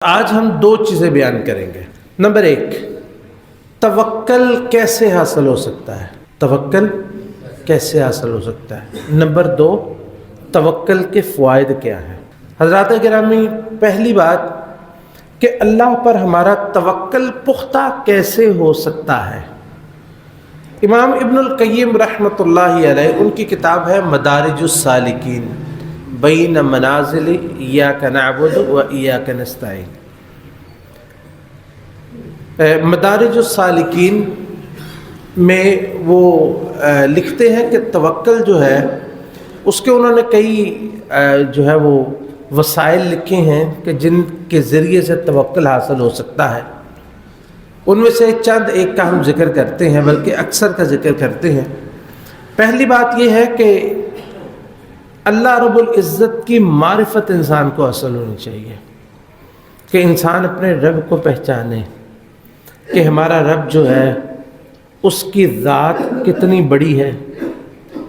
آج ہم دو چیزیں بیان کریں گے۔ نمبر ایک، توکل کیسے حاصل ہو سکتا ہے؟ توکل کیسے حاصل ہو سکتا ہے؟ نمبر دو، توکل کے فوائد کیا ہیں؟ حضرات گرامی، پہلی بات کہ اللہ پر ہمارا توکل پختہ کیسے ہو سکتا ہے؟ امام ابن القیم رحمۃ اللہ علیہ، ان کی کتاب ہے مدارج السالکین بین منازل ایاک نعبد و ایاک نستعین۔ مدارج السالکین میں وہ لکھتے ہیں کہ توکل جو ہے اس کے انہوں نے کئی جو ہے وہ وسائل لکھے ہیں کہ جن کے ذریعے سے توکل حاصل ہو سکتا ہے۔ ان میں سے چند ایک کا ہم ذکر کرتے ہیں، بلکہ اکثر کا ذکر کرتے ہیں۔ پہلی بات یہ ہے کہ اللہ رب العزت کی معرفت انسان کو حاصل ہونی چاہیے، کہ انسان اپنے رب کو پہچانے کہ ہمارا رب جو ہے اس کی ذات کتنی بڑی ہے،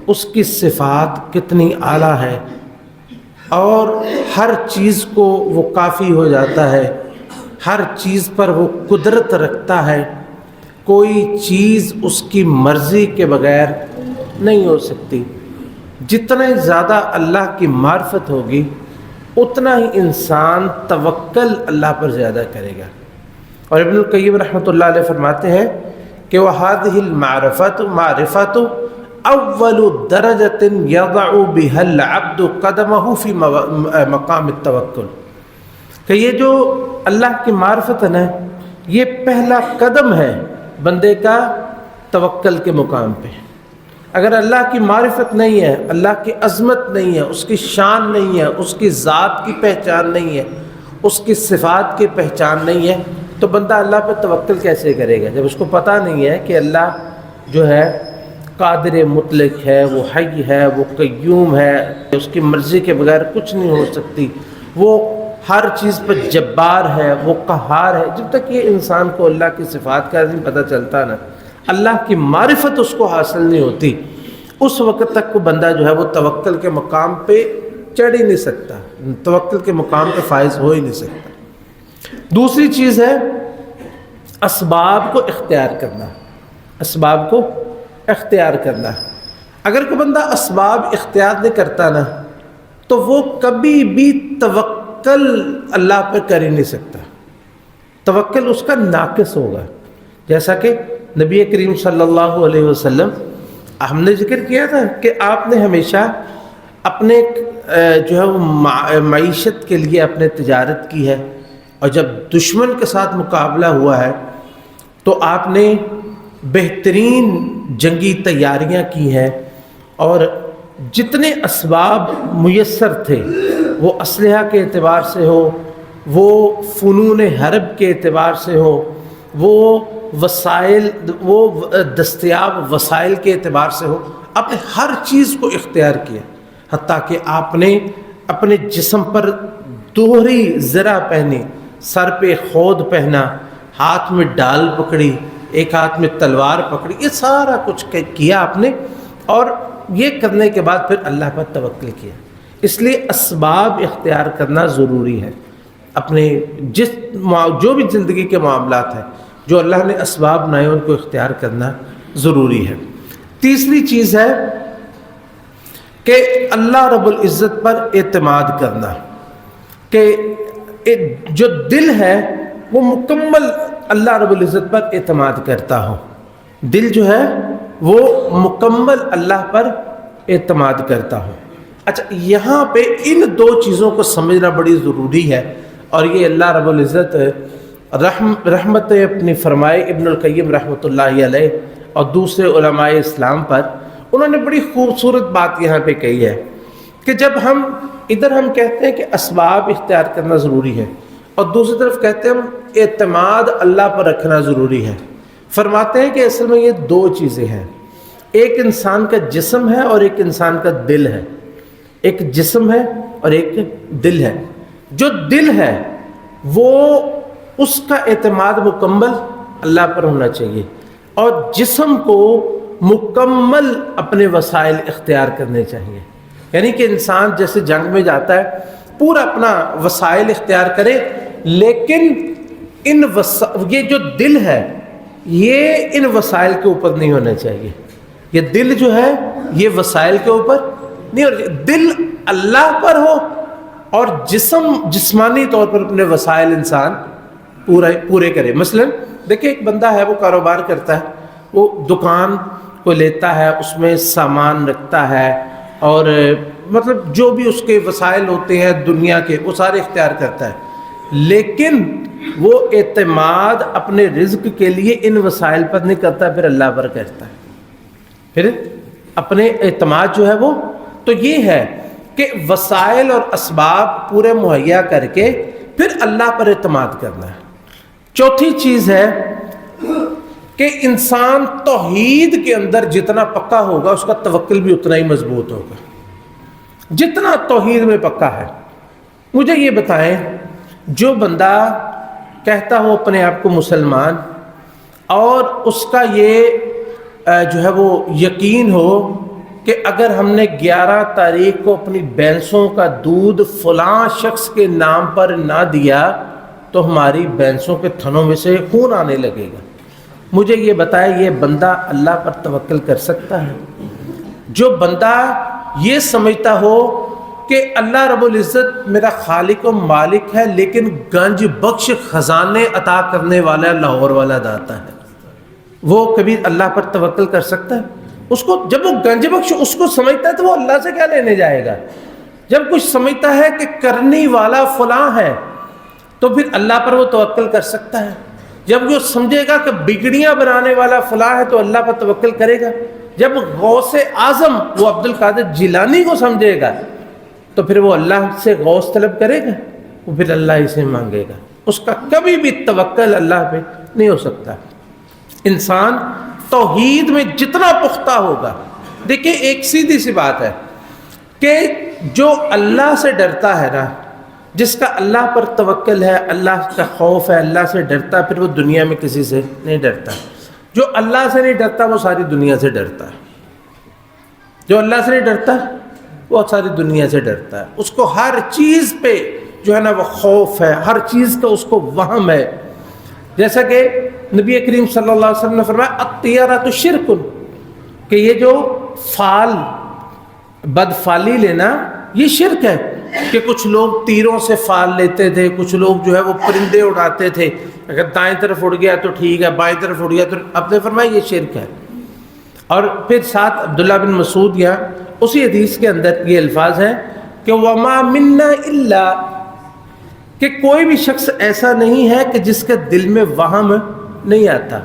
اس کی صفات کتنی اعلیٰ ہے، اور ہر چیز کو وہ کافی ہو جاتا ہے، ہر چیز پر وہ قدرت رکھتا ہے، کوئی چیز اس کی مرضی کے بغیر نہیں ہو سکتی۔ جتنا زیادہ اللہ کی معرفت ہوگی اتنا ہی انسان توکل اللہ پر زیادہ کرے گا۔ اور ابن القیم رحمۃ اللہ علیہ فرماتے ہیں کہ وَهَذِهِ الْمَعْرِفَةُ مَعْرِفَةُ أَوَّلُ دَرَجَةٍ يَضَعُ بِهَا الْعَبْدُ قَدَمَهُ فِي مقام التوکل، کہ یہ جو اللہ کی معرفت ہے نا، یہ پہلا قدم ہے بندے کا توکل کے مقام پہ۔ اگر اللہ کی معرفت نہیں ہے، اللہ کی عظمت نہیں ہے، اس کی شان نہیں ہے، اس کی ذات کی پہچان نہیں ہے، اس کی صفات کی پہچان نہیں ہے، تو بندہ اللہ پہ توکل کیسے کرے گا جب اس کو پتہ نہیں ہے کہ اللہ جو ہے قادر مطلق ہے، وہ حی ہے، وہ قیوم ہے، اس کی مرضی کے بغیر کچھ نہیں ہو سکتی، وہ ہر چیز پر جبار ہے، وہ قہار ہے۔ جب تک یہ انسان کو اللہ کی صفات کا نہیں پتہ چلتا نا، اللہ کی معرفت اس کو حاصل نہیں ہوتی، اس وقت تک وہ بندہ جو ہے وہ توکل کے مقام پہ چڑھ ہی نہیں سکتا، توکل کے مقام پہ فائز ہو ہی نہیں سکتا۔ دوسری چیز ہے اسباب کو اختیار کرنا۔ اسباب کو اختیار کرنا، اگر کوئی بندہ اسباب اختیار نہیں کرتا نا تو وہ کبھی بھی توکل اللہ پہ کر ہی نہیں سکتا، توکل اس کا ناقص ہوگا۔ جیسا کہ نبی کریم صلی اللہ علیہ وسلم، ہم نے ذکر کیا تھا کہ آپ نے ہمیشہ اپنے جو ہے وہ معیشت کے لیے اپنے تجارت کی ہے، اور جب دشمن کے ساتھ مقابلہ ہوا ہے تو آپ نے بہترین جنگی تیاریاں کی ہیں، اور جتنے اسباب میسر تھے، وہ اسلحہ کے اعتبار سے ہو، وہ فنون حرب کے اعتبار سے ہو، وہ وسائل، وہ دستیاب وسائل کے اعتبار سے ہو، آپ نے ہر چیز کو اختیار کیا، حتیٰ کہ آپ نے اپنے جسم پر دوہری زرہ پہنی، سر پہ خود پہنا، ہاتھ میں ڈال پکڑی، ایک ہاتھ میں تلوار پکڑی، یہ سارا کچھ کیا آپ نے، اور یہ کرنے کے بعد پھر اللہ پر توکل کیا۔ اس لیے اسباب اختیار کرنا ضروری ہے۔ اپنے جو بھی زندگی کے معاملات ہیں، جو اللہ نے اسباب بنائے ان کو اختیار کرنا ضروری ہے۔ تیسری چیز ہے کہ اللہ رب العزت پر اعتماد کرنا، کہ جو دل ہے وہ مکمل اللہ رب العزت پر اعتماد کرتا ہو، دل جو ہے وہ مکمل اللہ پر اعتماد کرتا ہو۔ اچھا، یہاں پہ ان دو چیزوں کو سمجھنا بڑی ضروری ہے، اور یہ اللہ رب العزت رحمت اپنی فرمائے ابن القیم رحمۃ اللہ علیہ اور دوسرے علماء اسلام پر، انہوں نے بڑی خوبصورت بات یہاں پہ کہی ہے کہ جب ہم کہتے ہیں کہ اسباب اختیار کرنا ضروری ہے، اور دوسری طرف کہتے ہیں ہم اعتماد اللہ پر رکھنا ضروری ہے، فرماتے ہیں کہ اصل میں یہ دو چیزیں ہیں، ایک انسان کا جسم ہے اور ایک انسان کا دل ہے، ایک جسم ہے اور ایک دل ہے۔ جو دل ہے وہ اس کا اعتماد مکمل اللہ پر ہونا چاہیے، اور جسم کو مکمل اپنے وسائل اختیار کرنے چاہیے۔ یعنی کہ انسان جیسے جنگ میں جاتا ہے، پورا اپنا وسائل اختیار کرے، لیکن یہ جو دل ہے یہ ان وسائل کے اوپر نہیں ہونا چاہیے. یہ دل جو ہے یہ وسائل کے اوپر نہیں ہونا چاہیے. دل اللہ پر ہو اور جسمانی طور پر اپنے وسائل انسان پورے کرے. مثلا دیکھیں ایک بندہ ہے وہ کاروبار کرتا ہے, وہ دکان کو لیتا ہے, اس میں سامان رکھتا ہے اور مطلب جو بھی اس کے وسائل ہوتے ہیں دنیا کے وہ سارے اختیار کرتا ہے, لیکن وہ اعتماد اپنے رزق کے لیے ان وسائل پر نہیں کرتا, پھر اللہ پر کرتا ہے. پھر اپنے اعتماد جو ہے وہ تو یہ ہے کہ وسائل اور اسباب پورے مہیا کر کے پھر اللہ پر اعتماد کرنا ہے. چوتھی چیز ہے کہ انسان توحید کے اندر جتنا پکا ہوگا اس کا توکل بھی اتنا ہی مضبوط ہوگا. جتنا توحید میں پکا ہے. مجھے یہ بتائیں, جو بندہ کہتا ہو اپنے آپ کو مسلمان اور اس کا یہ جو ہے وہ یقین ہو کہ اگر ہم نے 11 تاریخ کو اپنی بھینسوں کا دودھ فلاں شخص کے نام پر نہ دیا تو ہماری بھینسوں کے تھنوں میں سے خون آنے لگے گا. مجھے یہ بتائے یہ بندہ اللہ پر توکل کر سکتا ہے؟ جو بندہ یہ سمجھتا ہو کہ اللہ رب العزت میرا خالق و مالک ہے لیکن گنج بخش خزانے عطا کرنے والا لاہور والا داتا ہے, وہ کبھی اللہ پر توکل کر سکتا ہے؟ اس کو جب وہ گنج بخش اس کو سمجھتا ہے تو وہ اللہ سے کیا لینے جائے گا؟ جب کچھ سمجھتا ہے کہ کرنے والا فلاں ہے تو پھر اللہ پر وہ توکل کر سکتا ہے. جب وہ سمجھے گا کہ بگڑیاں بنانے والا فلاں ہے تو اللہ پر توکل کرے گا. جب غوث اعظم وہ عبد القادر جیلانی کو سمجھے گا تو پھر وہ اللہ سے غوث طلب کرے گا, وہ پھر اللہ ہی سے مانگے گا. اس کا کبھی بھی توکل اللہ پہ نہیں ہو سکتا. انسان توحید میں جتنا پختہ ہوگا, دیکھیں ایک سیدھی سی بات ہے کہ جو اللہ سے ڈرتا ہے نا, جس کا اللہ پر توکل ہے, اللہ کا خوف ہے, اللہ سے ڈرتا, پھر وہ دنیا میں کسی سے نہیں ڈرتا. جو اللہ سے نہیں ڈرتا وہ ساری دنیا سے ڈرتا ہے. جو اللہ سے نہیں ڈرتا وہ ساری دنیا سے ڈرتا ہے. اس کو ہر چیز پہ جو ہے نا وہ خوف ہے, ہر چیز کا اس کو وہم ہے. جیسا کہ نبی کریم صلی اللہ علیہ وسلم نے فرمایا الطیرۃ شرک, کہ یہ جو فال بدفالی لینا یہ شرک ہے. کہ کچھ لوگ تیروں سے فال لیتے تھے, کچھ لوگ جو ہے وہ پرندے اڑاتے تھے, اگر دائیں طرف اڑ گیا تو ٹھیک ہے, بائیں طرف اڑ گیا تو آپ نے فرمایا یہ شرک ہے. اور پھر ساتھ عبداللہ بن مسعود یا اسی حدیث کے اندر یہ الفاظ ہیں کہ وما منا الا, کہ کوئی بھی شخص ایسا نہیں ہے کہ جس کے دل میں وہم نہیں آتا,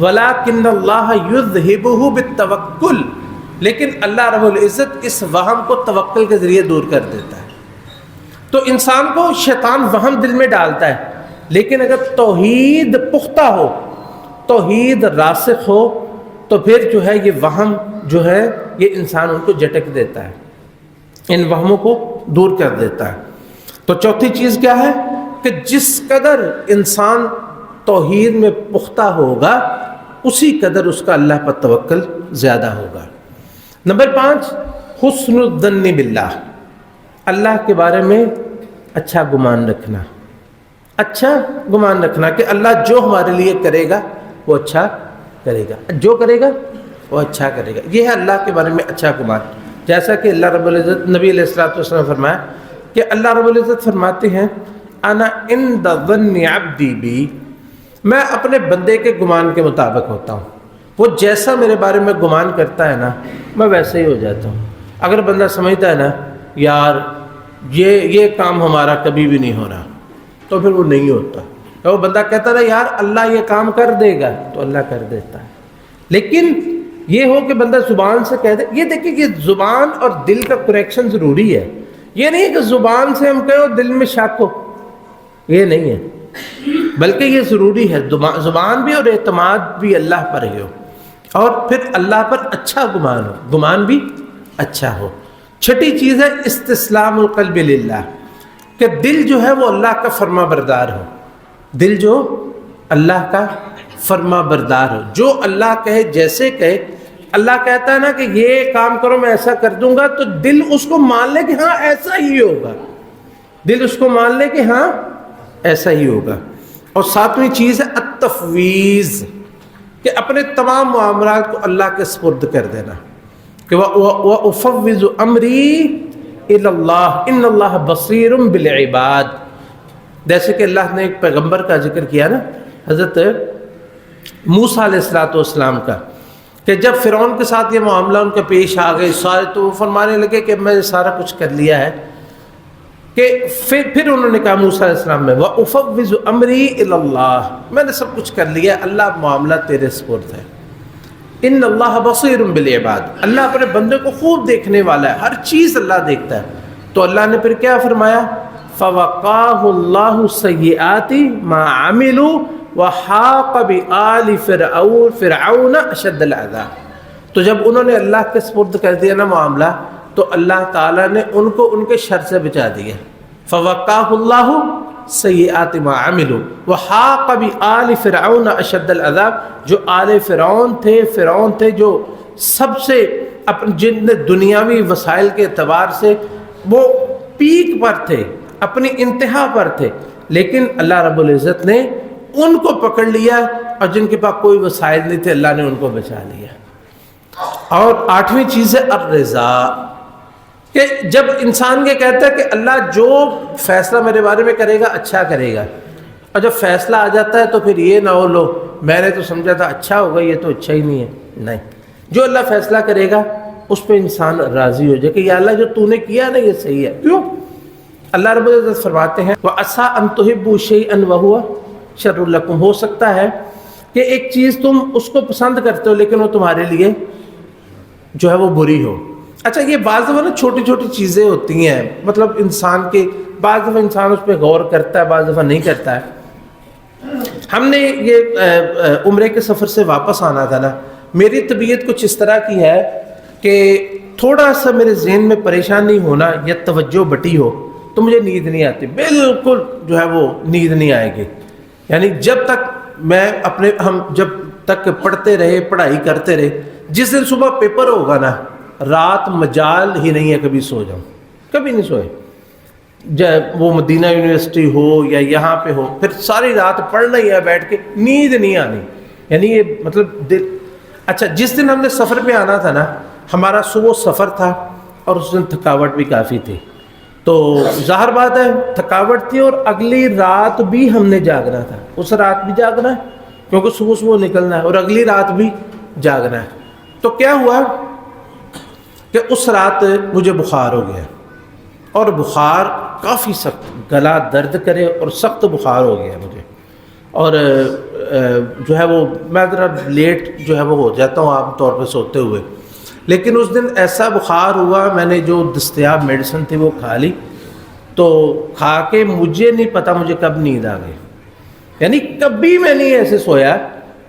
ولکن اللہ یذہبہ بالتوکل, لیکن اللہ رب العزت اس وہم کو توکل کے ذریعے دور کر دیتا ہے. تو انسان کو شیطان وہم دل میں ڈالتا ہے, لیکن اگر توحید پختہ ہو, توحید راسخ ہو, تو پھر جو ہے یہ وہم جو ہے یہ انسان ان کو جھٹک دیتا ہے, ان وہموں کو دور کر دیتا ہے. تو چوتھی چیز کیا ہے کہ جس قدر انسان توحید میں پختہ ہوگا اسی قدر اس کا اللہ پر توکل زیادہ ہوگا. نمبر 5, حسن الظن باللہ, اللہ کے بارے میں اچھا گمان رکھنا. اچھا گمان رکھنا کہ اللہ جو ہمارے لیے کرے گا وہ اچھا کرے گا, جو کرے گا وہ اچھا کرے گا. یہ ہے اللہ کے بارے میں اچھا گمان. جیسا کہ اللہ رب العزت نبی علیہ الصلوۃ والسلام نے فرمایا کہ اللہ رب العزت فرماتے ہیں انا عند ظن عبدی بی, میں اپنے بندے کے گمان کے مطابق ہوتا ہوں. وہ جیسا میرے بارے میں گمان کرتا ہے نا میں ویسے ہی ہو جاتا ہوں. اگر بندہ سمجھتا ہے نا یار یہ کام ہمارا کبھی بھی نہیں ہو رہا تو پھر وہ نہیں ہوتا. وہ بندہ کہتا ہے یار اللہ یہ کام کر دے گا تو اللہ کر دیتا ہے. لیکن یہ ہو کہ بندہ زبان سے کہہ دے, یہ دیکھیں کہ زبان اور دل کا کریکشن ضروری ہے. یہ نہیں کہ زبان سے ہم کہیں اور دل میں شک ہو, یہ نہیں ہے, بلکہ یہ ضروری ہے زبان بھی اور اعتماد بھی اللہ پر ہی ہو, اور پھر اللہ پر اچھا گمان ہو, گمان بھی اچھا ہو. چھٹی چیز ہے استسلام القلب للہ, کہ دل جو ہے وہ اللہ کا فرما بردار ہو. دل جو اللہ کا فرما بردار ہو, جو اللہ کہے جیسے کہے. اللہ کہتا ہے نا کہ یہ کام کرو میں ایسا کر دوں گا, تو دل اس کو مان لے کہ ہاں ایسا ہی ہوگا. دل اس کو مان لے کہ ہاں ایسا ہی ہوگا۔ اور ساتویں چیز ہے التفویض، کہ اپنے تمام معاملات کو اللہ کے سپرد کر دینا، کہ وَأُفَوِّضُ أَمْرِي إِلَى اللَّهِ إِنَّ اللَّهَ بَصِيرٌ بِالْعِبَادِ۔ جیسے کہ اللہ نے ایک پیغمبر کا ذکر کیا نا، حضرت موسیٰ علیہ السلام کا، کہ جب فرعون کے ساتھ یہ معاملہ ان کا پیش آ گئے سارے، تو وہ فرمانے لگے کہ میں نے سارا کچھ کر لیا ہے، کہ پھر انہوں نے کہا موسیٰ علیہ السلام میں وَأُفَوِّضُ أَمْرِي إِلَى اللَّهِ، میں نے سب کچھ کر لیا، اللہ معاملہ تیرے سپرد ہے۔ ان اللہ بصیر بالعباد، اللہ اپنے بندے کو خوب دیکھنے والا ہے، ہر چیز اللہ دیکھتا ہے۔ تو اللہ نے پھر کیا فرمایا؟ فَوَقَاهُ اللَّهُ سَيِّئَاتِ مَا عَمِلُوا وَحَاقَ بِآلِ فِرْعَوْنَ أَشَدَّ الْعَذَابِ۔ تو جب انہوں نے اللہ کے سپرد کر دیا نا معاملہ، تو اللہ تعالیٰ نے ان کو ان کے شر سے بچا دیا۔ فَوَقَاهُ اللَّهُ سَيِّئَاتِ مَا عَمِلُوا وَحَاقَ بِآلِ فِرْعَوْنَ أَشَدَّ الْعَذَابِ، جو آل فرعون تھے جو سب سے جن دنیاوی وسائل کے اعتبار سے وہ پیک پر تھے، اپنی انتہا پر تھے، لیکن اللہ رب العزت نے ان کو پکڑ لیا، اور جن کے پاس کوئی وسائل نہیں تھے اللہ نے ان کو بچا لیا۔ اور آٹھویں چیز ہے الرضا، کہ جب انسان یہ کہتا ہے کہ اللہ جو فیصلہ میرے بارے میں کرے گا اچھا کرے گا، اور جب فیصلہ آ جاتا ہے تو پھر یہ نہ ہو لو میں نے تو سمجھا تھا اچھا ہوگا، یہ تو اچھا ہی نہیں ہے، نہیں، جو اللہ فیصلہ کرے گا اس پہ انسان راضی ہو جائے کہ یا اللہ جو تو نے کیا نا یہ صحیح ہے۔ کیوں؟ اللہ رب العزت فرماتے ہیں وَعَسَىٰ أَن تُحِبُّوا شَيْئًا وَهُوَ شَرٌّ لَكُمْ، ہو سکتا ہے کہ ایک چیز تم اس کو پسند کرتے ہو لیکن وہ تمہارے لیے جو ہے وہ بری ہو۔ اچھا، یہ بعض دفعہ نا چھوٹی چھوٹی چیزیں ہوتی ہیں، مطلب انسان کے بعض دفعہ انسان اس پہ غور کرتا ہے، بعض دفعہ نہیں کرتا ہے۔ ہم نے یہ عمرے کے سفر سے واپس آنا تھا نا، میری طبیعت کچھ اس طرح کی ہے کہ تھوڑا سا میرے ذہن میں پریشان نہیں ہونا یا توجہ بٹی ہو تو مجھے نیند نہیں آتی، بالکل جو ہے وہ نیند نہیں آئے گی۔ یعنی جب تک ہم جب تک پڑھتے رہے، پڑھائی کرتے رہے، جس دن صبح پیپر ہوگا نا، رات مجال ہی نہیں ہے کبھی سو جاؤں، کبھی نہیں سوئے، جب وہ مدینہ یونیورسٹی ہو یا یہاں پہ ہو، پھر ساری رات پڑھنا ہی ہے بیٹھ کے، نیند نہیں آنی، یعنی یہ مطلب دل۔ اچھا، جس دن ہم نے سفر پہ آنا تھا نا، ہمارا صبح سفر تھا اور اس دن تھکاوٹ بھی کافی تھی، تو ظاہر بات ہے تھکاوٹ تھی، اور اگلی رات بھی ہم نے جاگنا تھا، اس رات بھی جاگنا ہے کیونکہ صبح صبح نکلنا ہے، اور اگلی رات بھی جاگنا ہے۔ تو کیا ہوا کہ اس رات مجھے بخار ہو گیا، اور بخار کافی سخت، گلا درد کرے اور سخت بخار ہو گیا مجھے، اور جو ہے وہ میں ذرا لیٹ جو ہے وہ ہو جاتا ہوں عام طور پہ سوتے ہوئے، لیکن اس دن ایسا بخار ہوا، میں نے جو دستیاب میڈیسن تھی وہ کھا لی، تو کھا کے مجھے نہیں پتا مجھے کب نیند آ گئی، یعنی کبھی میں نہیں ایسے سویا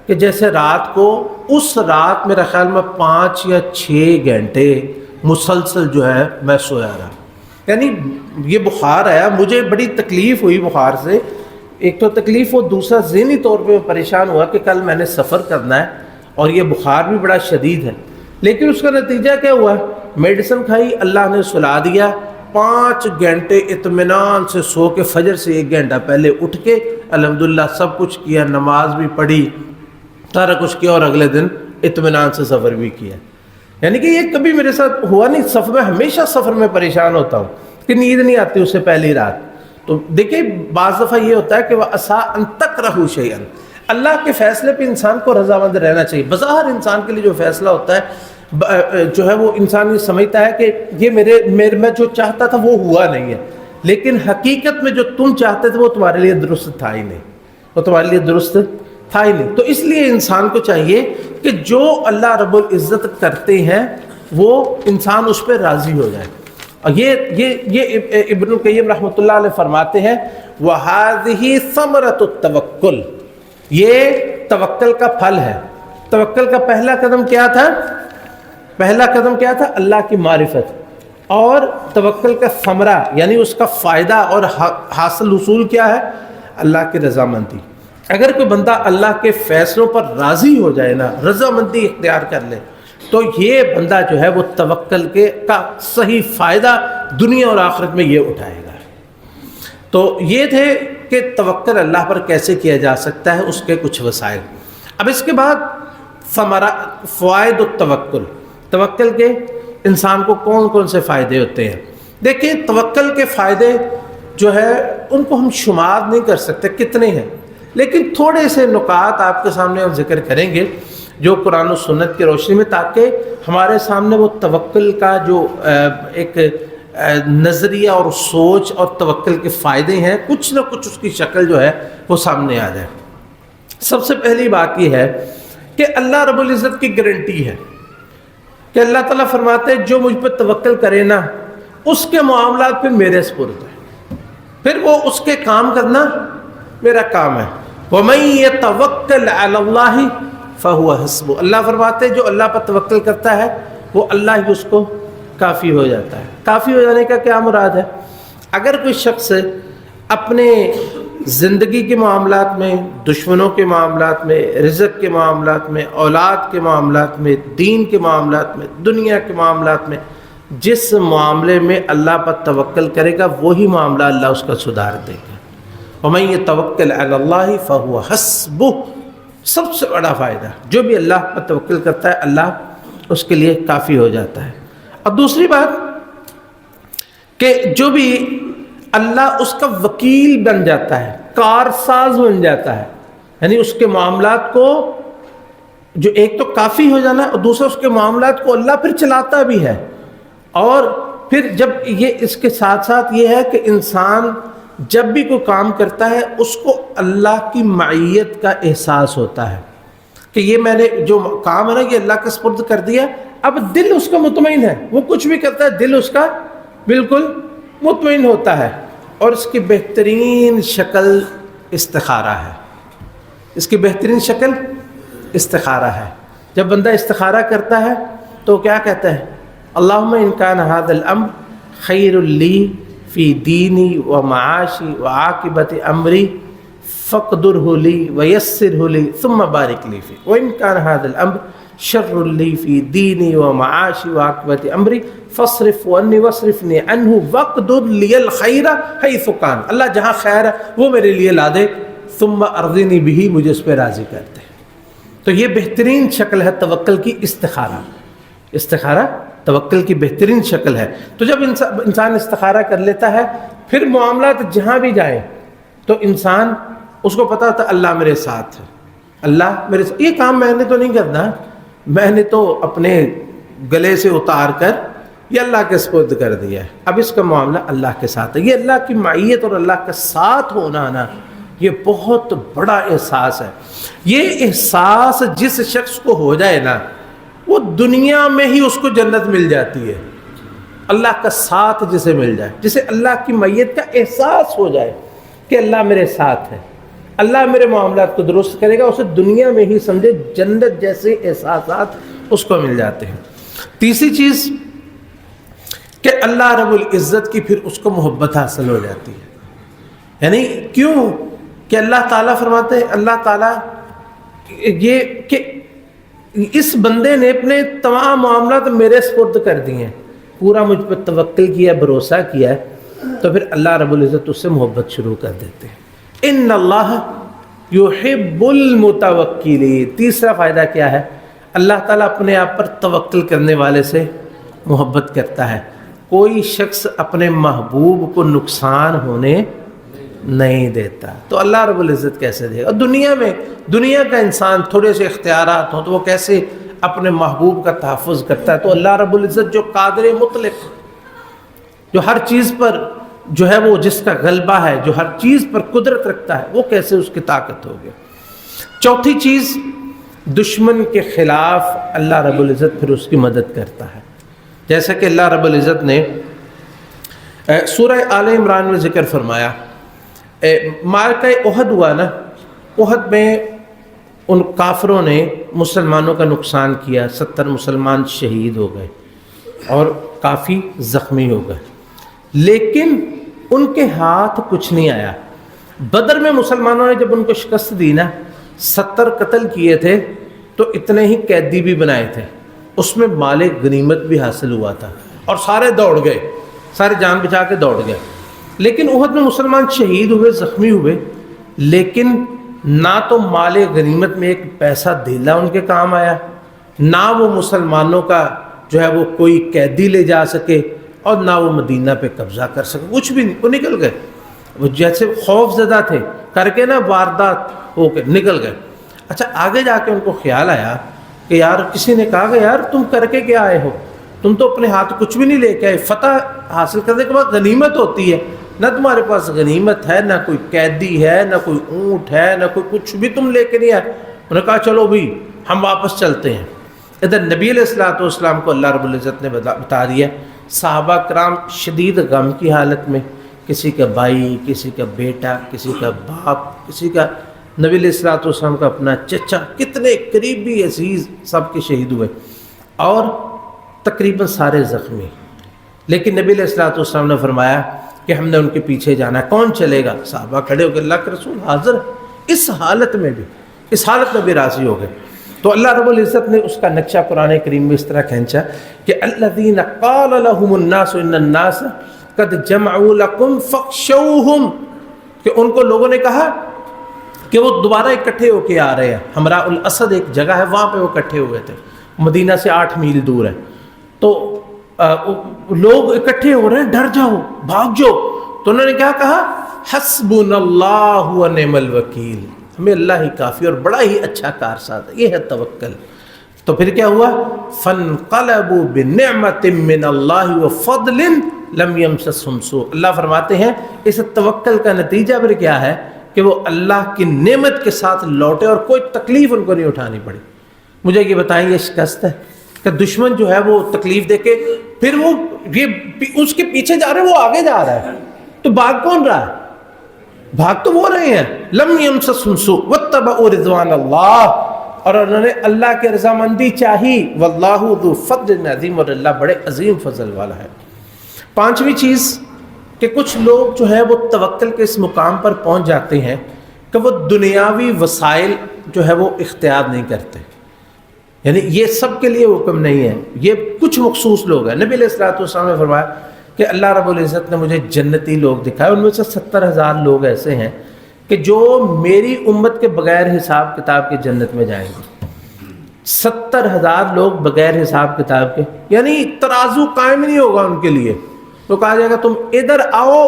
کہ جیسے رات کو، اس رات میرا خیال میں 5 یا 6 گھنٹے مسلسل جو ہے میں سویا رہا۔ یعنی یہ بخار آیا، مجھے بڑی تکلیف ہوئی بخار سے، ایک تو تکلیف، وہ دوسرا ذہنی طور پہ پریشان ہوا کہ کل میں نے سفر کرنا ہے اور یہ بخار بھی بڑا شدید ہے، لیکن اس کا نتیجہ کیا ہوا؟ میڈیسن کھائی، اللہ نے سلا دیا، 5 گھنٹے اطمینان سے سو کے فجر سے 1 گھنٹہ پہلے اٹھ کے الحمدللہ سب کچھ کیا، نماز بھی پڑھی، سارا کچھ کیا، اور اگلے دن اطمینان سے سفر بھی کیا۔ یعنی کہ یہ کبھی میرے ساتھ ہوا نہیں، سفر میں ہمیشہ سفر میں پریشان ہوتا ہوں کہ نیند نہیں آتی اس سے پہلی رات۔ تو دیکھیں بعض دفعہ یہ ہوتا ہے کہ وَعَسَىٰ أَن تَكْرَهُوا شَيْئًا، اللہ کے فیصلے پہ انسان کو رضامند رہنا چاہیے۔ بظاہر انسان کے لیے جو فیصلہ ہوتا ہے جو ہے وہ انسان یہ سمجھتا ہے کہ یہ میرے میں جو چاہتا تھا وہ ہوا نہیں ہے، لیکن حقیقت میں جو تم چاہتے تھے وہ تمہارے لیے درست تھا ہی نہیں، وہ تمہارے لیے درست تھا ہی نہیں۔ تو اس لیے انسان کو چاہیے کہ جو اللہ رب العزت کرتے ہیں وہ انسان اس پہ راضی ہو جائے۔ اور یہ ابن القیم رحمۃ اللہ علیہ فرماتے ہیں وَهَذِهِ ثَمَرَةُ التَّوَكُّلِ، یہ توکل کا پھل ہے۔ توکل کا پہلا قدم کیا تھا؟ پہلا قدم کیا تھا؟ اللہ کی معرفت، اور توکل کا ثمرہ یعنی اس کا فائدہ اور حاصل حصول کیا ہے؟ اللہ کی رضامندی۔ اگر کوئی بندہ اللہ کے فیصلوں پر راضی ہو جائے نا، رضامندی اختیار کر لے، تو یہ بندہ جو ہے وہ توکل کا صحیح فائدہ دنیا اور آخرت میں یہ اٹھائے گا۔ تو یہ تھے کہ توکل اللہ پر کیسے کیا جا سکتا ہے، اس کے کچھ وسائل۔ اب اس کے بعد فوائد التوکل، توکل کے انسان کو کون کون سے فائدے ہوتے ہیں۔ دیکھیں توکل کے فائدے جو ہے ان کو ہم شمار نہیں کر سکتے کتنے ہیں، لیکن تھوڑے سے نکات آپ کے سامنے ہم ذکر کریں گے جو قرآن و سنت کی روشنی میں، تاکہ ہمارے سامنے وہ توکل کا جو ایک نظریہ اور سوچ اور توکل کے فائدے ہیں کچھ نہ کچھ اس کی شکل جو ہے وہ سامنے آ جائے۔ سب سے پہلی بات یہ ہے کہ اللہ رب العزت کی گارنٹی ہے کہ اللہ تعالیٰ فرماتے ہیں جو مجھ پہ توکل کرے نا اس کے معاملات پہ میرے سپرد ہے، پھر وہ اس کے کام کرنا میرا کام ہے۔ وَمَن يَتَوَكَّلْ عَلَى اللَّهِ فَهُوَ حَسْبُهُ، اللہ فرماتے ہیں جو اللہ پر توکل کرتا ہے وہ اللہ ہی اس کو کافی ہو جاتا ہے۔ کافی ہو جانے کا کیا مراد ہے؟ اگر کوئی شخص اپنے زندگی کے معاملات میں، دشمنوں کے معاملات میں، رزق کے معاملات میں، اولاد کے معاملات میں، دین کے معاملات میں، دنیا کے معاملات میں جس معاملے میں اللہ پر توکل کرے گا وہی معاملہ اللہ اس کا سدھار دے گا۔ وَمَن يَتَوَكَّلْ عَلَى اللَّهِ فَهُوَ حَسْبُهُ، سب سے بڑا فائدہ جو بھی اللہ پر توکل کرتا ہے اللہ اس کے لیے کافی ہو جاتا ہے۔ اور دوسری بات کہ جو بھی اللہ اس کا وکیل بن جاتا ہے، کارساز بن جاتا ہے، یعنی اس کے معاملات کو جو ایک تو کافی ہو جانا اور دوسرا اس کے معاملات کو اللہ پھر چلاتا بھی ہے۔ اور پھر جب یہ اس کے ساتھ ساتھ یہ ہے کہ انسان جب بھی کوئی کام کرتا ہے اس کو اللہ کی معیت کا احساس ہوتا ہے کہ یہ میں نے جو کام ہے نا یہ اللہ کے سپرد کر دیا، اب دل اس کا مطمئن ہے، وہ کچھ بھی کرتا ہے دل اس کا بالکل مطمئن ہوتا ہے۔ اور اس کی بہترین شکل استخارہ ہے، اس کی بہترین شکل استخارہ ہے۔ جب بندہ استخارہ کرتا ہے تو کیا کہتا ہے؟ اللہم ان کان ھذا الامر خیر لی فی دینی و معاشی و عاقبت امری فاقدرہ لی ویسرہ لی ثم بارک لی فی، وان کان ھذا الامر شر لی فی دینی و معاشی و عاقبت امری فاصرف عنی واصرفنی عنہ واقدر لی الخیر حیث کان، اللہ جہاں خیر ہے وہ میرے لیے لا دے، ثم ارضنی بہ، مجھے اس پہ راضی کر دے۔ تو یہ بہترین شکل ہے توکل کی، استخارہ۔ استخارہ توکل کی بہترین شکل ہے۔ تو جب انسان استخارہ کر لیتا ہے پھر معاملات جہاں بھی جائے تو انسان اس کو پتہ ہوتا ہے اللہ میرے ساتھ ہے، اللہ میرے ساتھ، یہ کام میں نے تو نہیں کرنا، میں نے تو اپنے گلے سے اتار کر یہ اللہ کے سپرد کر دیا ہے، اب اس کا معاملہ اللہ کے ساتھ ہے۔ یہ اللہ کی معیت اور اللہ کے ساتھ ہونا نا یہ بہت بڑا احساس ہے۔ یہ احساس جس شخص کو ہو جائے نا وہ دنیا میں ہی اس کو جنت مل جاتی ہے۔ اللہ کا ساتھ جسے مل جائے، جسے اللہ کی معیت کا احساس ہو جائے کہ اللہ میرے ساتھ ہے، اللہ میرے معاملات کو درست کرے گا، اسے دنیا میں ہی سمجھے جنت جیسے احساسات اس کو مل جاتے ہیں۔ تیسری چیز کہ اللہ رب العزت کی پھر اس کو محبت حاصل ہو جاتی ہے۔ یعنی کیوں کہ اللہ تعالیٰ فرماتے ہیں، اللہ تعالیٰ یہ کہ اس بندے نے اپنے تمام معاملات میرے سپرد کر دیے ہیں، پورا مجھ پر توکل کیا، بھروسہ کیا ہے، تو پھر اللہ رب العزت اس سے محبت شروع کر دیتے ہیں۔ ان اللہ یحب المتوکلین۔ تیسرا فائدہ کیا ہے؟ اللہ تعالیٰ اپنے آپ پر توکل کرنے والے سے محبت کرتا ہے۔ کوئی شخص اپنے محبوب کو نقصان ہونے نہیں دیتا تو اللہ رب العزت کیسے دے گا؟ اور دنیا کا انسان تھوڑے سے اختیارات ہوں تو وہ کیسے اپنے محبوب کا تحفظ کرتا ہے؟ تو اللہ رب العزت جو قادر مطلق، جو ہر چیز پر جو ہے وہ جس کا غلبہ ہے، جو ہر چیز پر قدرت رکھتا ہے، وہ کیسے اس کی طاقت ہوگی؟ چوتھی چیز، دشمن کے خلاف اللہ رب العزت پھر اس کی مدد کرتا ہے، جیسا کہ اللہ رب العزت نے سورہ آل عمران میں ذکر فرمایا۔ معرکہ احد ہوا نا، احد میں ان کافروں نے مسلمانوں کا نقصان کیا، 70 مسلمان شہید ہو گئے اور کافی زخمی ہو گئے، لیکن ان کے ہاتھ کچھ نہیں آیا۔ بدر میں مسلمانوں نے جب ان کو شکست دی نا، 70 قتل کیے تھے تو اتنے ہی قیدی بھی بنائے تھے، اس میں مال غنیمت بھی حاصل ہوا تھا، اور سارے دوڑ گئے، سارے جان بچا کے دوڑ گئے۔ لیکن احد میں مسلمان شہید ہوئے، زخمی ہوئے، لیکن نہ تو مال غنیمت میں ایک پیسہ دھیلا ان کے کام آیا، نہ وہ مسلمانوں کا جو ہے وہ کوئی قیدی لے جا سکے، اور نہ وہ مدینہ پہ قبضہ کر سکے، کچھ بھی نہیں، وہ نکل گئے، وہ جیسے خوف زدہ تھے کر کے نا واردات ہو کے نکل گئے۔ اچھا آگے جا کے ان کو خیال آیا کہ یار کسی نے کہا کہ یار تم کر کے کیا آئے ہو، تم تو اپنے ہاتھ کچھ بھی نہیں لے کے آئے، فتح حاصل کرنے کے بعد غنیمت ہوتی ہے، نہ تمہارے پاس غنیمت ہے، نہ کوئی قیدی ہے، نہ کوئی اونٹ ہے، نہ کوئی کچھ بھی تم لے کے نہیں آئے۔ انہوں نے کہا چلو بھی ہم واپس چلتے ہیں۔ ادھر نبی علیہ الصلوۃ والسلام کو اللہ رب العزت نے بتا دیا، صحابہ کرام شدید غم کی حالت میں، کسی کا بھائی، کسی کا بیٹا، کسی کا باپ، کسی کا نبی علیہ الصلوۃ والسلام کا اپنا چچا، کتنے قریبی عزیز سب کے شہید ہوئے، اور تقریباً سارے زخمی۔ لیکن نبی علیہ الصلوۃ والسلام نے فرمایا کہ ہم نے ان کے پیچھے جانا ہے، کون چلے گا؟ صحابہ کھڑے ہو کے اللہ کے رسول حاضر ہے، اس حالت میں بھی راضی ہو گئے۔ تو اللہ رب العزت نے اس کا نقشہ قرآن کریم میں اس طرح کھینچا کہ الذین قال لهم الناس ان الناس قد جمعوا لكم فاخشوهم، کہ ان کو لوگوں نے کہا کہ وہ دوبارہ اکٹھے ہو کے آ رہے ہیں، ہمراء الاسد ایک جگہ ہے، وہاں پہ وہ اکٹھے ہوئے تھے، مدینہ سے 8 میل دور ہے، تو لوگ اکٹھے ہو رہے ہیں، ڈر جاؤ، بھاگ جاؤ۔ تو انہوں نے کیا کہا؟ حسبنا اللہ ونعم الوکیل، ہمیں اللہ ہی کافی اور بڑا ہی اچھا کارساز ہے، یہ ہے توکل۔ تو پھر کیا ہوا؟ فانقلبوا بنعمت من اللہ وفضل لم یمسسہم سوء، اللہ فرماتے ہیں اس توکل کا نتیجہ پھر کیا ہے کہ وہ اللہ کی نعمت کے ساتھ لوٹے اور کوئی تکلیف ان کو نہیں اٹھانی پڑی۔ مجھے یہ بتائیں، یہ شکست ہے کہ دشمن جو ہے وہ تکلیف دے کے پھر وہ یہ اس کے پیچھے جا رہے ہیں، وہ آگے جا رہا ہے، تو بھاگ کون رہا ہے؟ بھاگ تو وہ رہے ہیں۔ لم یمسسہم سوء واتبعوا رضوان اللہ، اور انہوں نے اللہ کی رضامندی چاہی، واللہ ذو فضل عظیم، اور اللہ بڑے عظیم فضل والا ہے۔ 5ویں چیز کہ کچھ لوگ جو ہے وہ توکل کے اس مقام پر پہنچ جاتے ہیں کہ وہ دنیاوی وسائل جو ہے وہ اختیار نہیں کرتے، یعنی یہ سب کے لیے حکم نہیں ہے، یہ کچھ مخصوص لوگ ہیں۔ نبی علیہ الصلوۃ والسلام نے فرمایا کہ اللہ رب العزت نے مجھے جنتی لوگ دکھائے، ان میں سے 70,000 لوگ ایسے ہیں کہ جو میری امت کے بغیر حساب کتاب کے جنت میں جائیں گے۔ 70,000 لوگ بغیر حساب کتاب کے، یعنی ترازو قائم نہیں ہوگا ان کے لیے، تو کہا جائے گا تم ادھر آؤ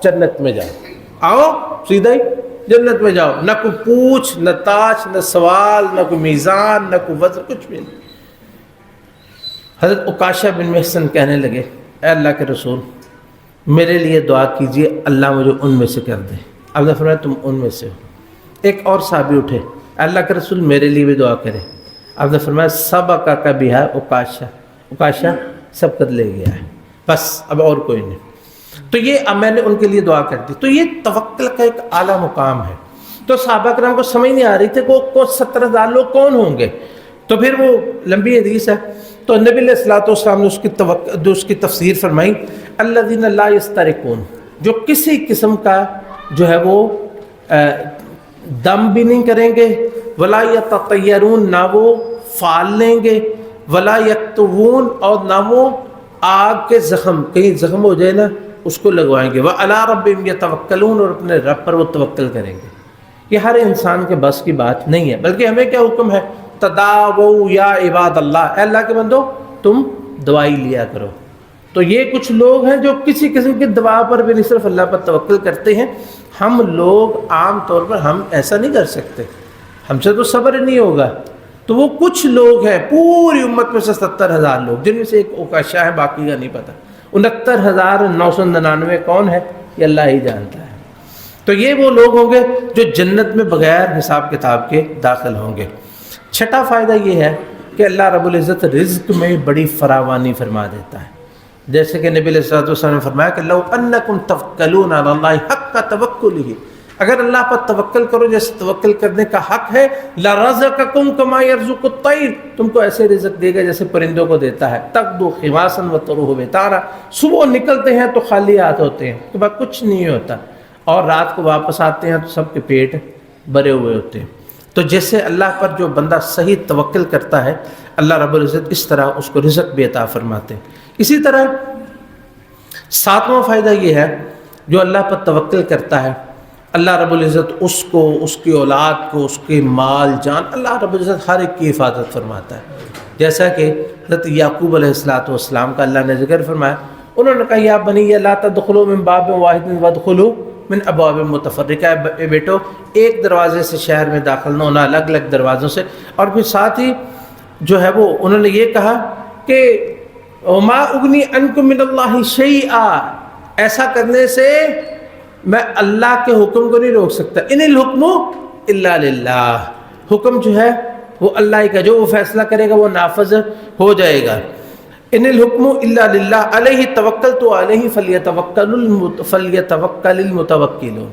جنت میں جاؤ، آؤ سیدھا ہی جنت میں جاؤ، نہ کوئی پوچھ، نہ تاج، نہ سوال، نہ کوئی میزان، نہ کوئی وزن، کچھ بھی نہیں۔ حضرت عکاشہ بن محصن کہنے لگے، اے اللہ کے رسول میرے لیے دعا کیجئے، اللہ مجھے ان میں سے کر دے۔ آپ نے فرمایا تم ان میں سے ہو۔ ایک اور صحابی اٹھے، اے اللہ کے رسول میرے لیے بھی دعا کرے۔ آپ نے فرمایا سبقک بہا عکاشہ سبقت لے گیا ہے، بس اب اور کوئی نہیں۔ تو یہ اب میں نے ان کے لیے دعا کر دی۔ تو یہ توکل کا ایک اعلیٰ مقام ہے۔ تو صحابہ کرام کو سمجھ نہیں آ رہی تھی کہ 70,000 لوگ کون ہوں گے، تو پھر وہ لمبی حدیث ہے، تو نبی علیہ الصلوۃ والسلام نے اس کی تفسیر فرمائی، الذین لا یسترقون، جو کسی قسم کا جو ہے وہ دم بھی نہیں کریں گے، ولا یتطیرون، نہ وہ پھال لیں گے، ولا یکتوون، اور نہ وہ آگ کے زخم، کہیں زخم ہو جائے نا اس کو لگوائیں گے، وعلی ربہم یتوکلون، اور اپنے رب پر وہ توکل کریں گے۔ یہ ہر انسان کے بس کی بات نہیں ہے، بلکہ ہمیں کیا حکم ہے؟ تداووا یا عباد اللہ، اے اللہ کے بندو تم دوائی لیا کرو۔ تو یہ کچھ لوگ ہیں جو کسی قسم کی دوا پر بھی نہیں، صرف اللہ پر توکل کرتے ہیں۔ ہم لوگ عام طور پر ہم ایسا نہیں کر سکتے، ہم سے تو صبر نہیں ہوگا۔ تو وہ کچھ لوگ ہیں پوری امت میں سے 70,000 لوگ، جن میں سے ایک عکاشہ ہے، باقی کا نہیں پتہ۔ 69,999 کون ہے یہ اللہ ہی جانتا ہے۔ تو یہ وہ لوگ ہوں گے جو جنت میں بغیر حساب کتاب کے داخل ہوں گے۔ 6واں فائدہ یہ ہے کہ اللہ رب العزت رزق میں بڑی فراوانی فرما دیتا ہے، جیسے کہ نبی علیہ الصلوۃ والسلام نے فرمایا کہ لو انکم توکلون علی اللہ حق توکلہ، اگر اللہ پر توکل کرو جیسے توکل کرنے کا حق ہے، لرزقکم کما یرزق الطیر، تم کو ایسے رزق دے گا جیسے پرندوں کو دیتا ہے، تغدو خماسا وتروح بطارا، صبح نکلتے ہیں تو خالی ہاتھ ہوتے ہیں، کے بعد کچھ نہیں ہوتا، اور رات کو واپس آتے ہیں تو سب کے پیٹ بھرے ہوئے ہوتے ہیں۔ تو جیسے اللہ پر جو بندہ صحیح توکل کرتا ہے، اللہ رب العزت اس طرح اس کو رزق بھی عطا فرماتے ہیں۔ اسی طرح 7واں فائدہ یہ ہے جو اللہ پر توکل کرتا ہے اللہ رب العزت اس کو، اس کی اولاد کو، اس کے مال جان، اللہ رب العزت ہر ایک کی حفاظت فرماتا ہے۔ جیسا کہ حضرت یعقوب علیہ السلام کا اللہ نے ذکر فرمایا، انہوں نے کہا یا بنی لا تدخلوا من باب واحد وادخلوا من ابواب متفرقہ، اے بیٹو ایک دروازے سے شہر میں داخل نہ ہونا، الگ الگ دروازوں سے۔ اور پھر ساتھ ہی جو ہے وہ انہوں نے یہ کہا کہ وما اغنی عنکم من اللہ شیئا، ایسا کرنے سے میں اللہ کے حکم کو نہیں روک سکتا، ان الحکم الا للہ، حکم جو ہے وہ اللہ ہی کا، جو وہ فیصلہ کرے گا وہ نافذ ہو جائے گا۔ ان الحکم الا للہ علیہ توکلت علیہ فلیتوکل المتوکلون،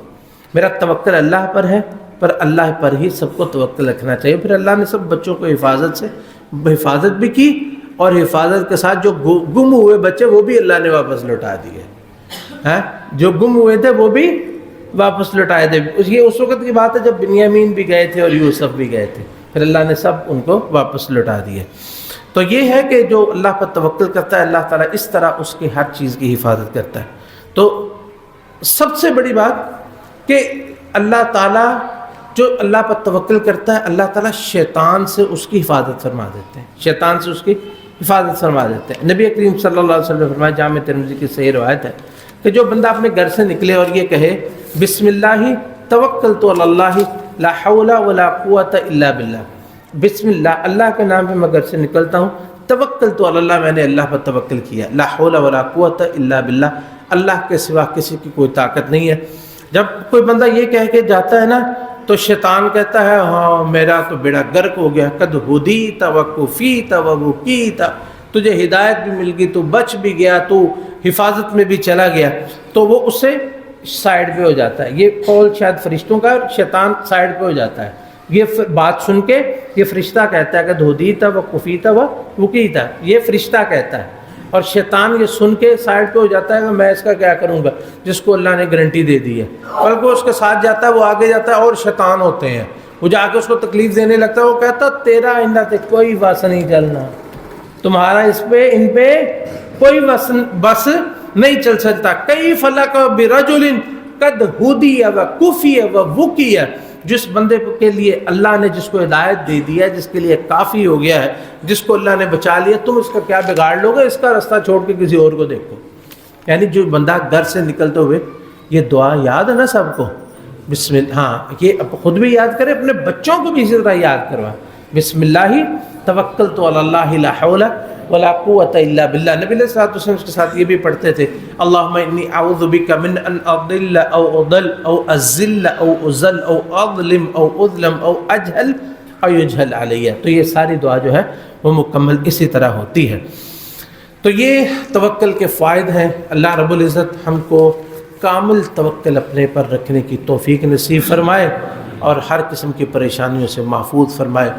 میرا توکل اللہ پر ہے، پر اللہ پر ہی سب کو توکل رکھنا چاہیے۔ پھر اللہ نے سب بچوں کو حفاظت بھی کی، اور حفاظت کے ساتھ جو گم ہوئے بچے وہ بھی اللہ نے واپس لوٹا دیے، جو گم ہوئے تھے وہ بھی واپس لوٹائے تھے۔ یہ اس وقت کی بات ہے جب بنیامین بھی گئے تھے اور یوسف بھی گئے تھے، پھر اللہ نے سب ان کو واپس لوٹا دیے۔ تو یہ ہے کہ جو اللہ پر توکل کرتا ہے اللہ تعالیٰ اس طرح اس کی ہر چیز کی حفاظت کرتا ہے۔ تو سب سے بڑی بات کہ اللہ تعالیٰ جو اللہ پر توکل کرتا ہے اللہ تعالیٰ شیطان سے اس کی حفاظت فرما دیتے ہیں، شیطان سے اس کی حفاظت فرما دیتے ہیں۔ نبی کریم صلی اللہ علیہ وسلم نے فرمایا، جامع ترمذی کی صحیح روایت ہے، کہ جو بندہ اپنے گھر سے نکلے اور یہ کہے بسم اللہ توکلت علی اللہ لا حول ولا قوت الا باللہ، بسم اللہ، اللہ کے نام پہ میں گھر سے نکلتا ہوں، توکلت علی اللہ، میں نے اللہ پر توکل کیا، لا حول ولا قوت الا باللہ، اللہ کے سوا کسی کی کوئی طاقت نہیں ہے۔ جب کوئی بندہ یہ کہہ کے جاتا ہے نا تو شیطان کہتا ہے ہاں میرا تو بیڑا غرق ہو گیا، قد ہدیت وکفیت ووقیت، تجھے ہدایت بھی مل گئی، تو بچ بھی گیا، تو حفاظت میں بھی چلا گیا، تو وہ اس سے سائڈ پہ ہو جاتا ہے۔ یہ قول شاید فرشتوں کا، شیطان سائڈ پہ ہو جاتا ہے۔ یہ بات سن کے یہ فرشتہ کہتا ہے کہ ہدیت وکفیت ووقیت، یہ فرشتہ کہتا ہے، اور شیطان یہ سن کے سائڈ پہ ہو جاتا ہے کہ میں اس کا کیا کروں گا، جس کو اللہ نے گارنٹی دے دی ہے۔ بلکہ اس کے ساتھ جاتا ہے، وہ آگے جاتا ہے اور شیطان ہوتے ہیں، وہ جا کے اس کو تکلیف دینے لگتا ہے، وہ کہتا تیرا آئندہ تے کوئی بس نہیں چلنا، تمہارا اس پہ ان پہ کوئی بس نہیں چل سکتا۔ کیف لک برجل قد ہدی وکفی ووقی، جس بندے کے لیے اللہ نے جس کو ہدایت دے دیا ہے، جس کے لیے کافی ہو گیا ہے، جس کو اللہ نے بچا لیا، تم اس کا کیا بگاڑ لو گے؟ اس کا راستہ چھوڑ کے کسی اور کو دیکھو۔ یعنی جو بندہ گھر سے نکلتے ہوئے یہ دعا یاد ہے نا سب کو، بسم اللہ، ہاں یہ خود بھی یاد کرے، اپنے بچوں کو بھی اسی طرح یاد کروا، بسم اللہ توکلت علی اللہ لا حول ولا قوت الا باللہ۔ نبی علیہ الصلوۃ والسلام اس کے ساتھ یہ بھی پڑھتے تھے، اللہم انی اعوذ بک من ان اضل او اضل او ازل او ازل او اظلم او اظلم او اجہل او یجہل علی۔ تو یہ ساری دعا جو ہے وہ مکمل اسی طرح ہوتی ہے۔ تو یہ توکل کے فائد ہیں۔ اللہ رب العزت ہم کو کامل توکل اپنے پر رکھنے کی توفیق نصیب فرمائے اور ہر قسم کی پریشانیوں سے محفوظ فرمائے۔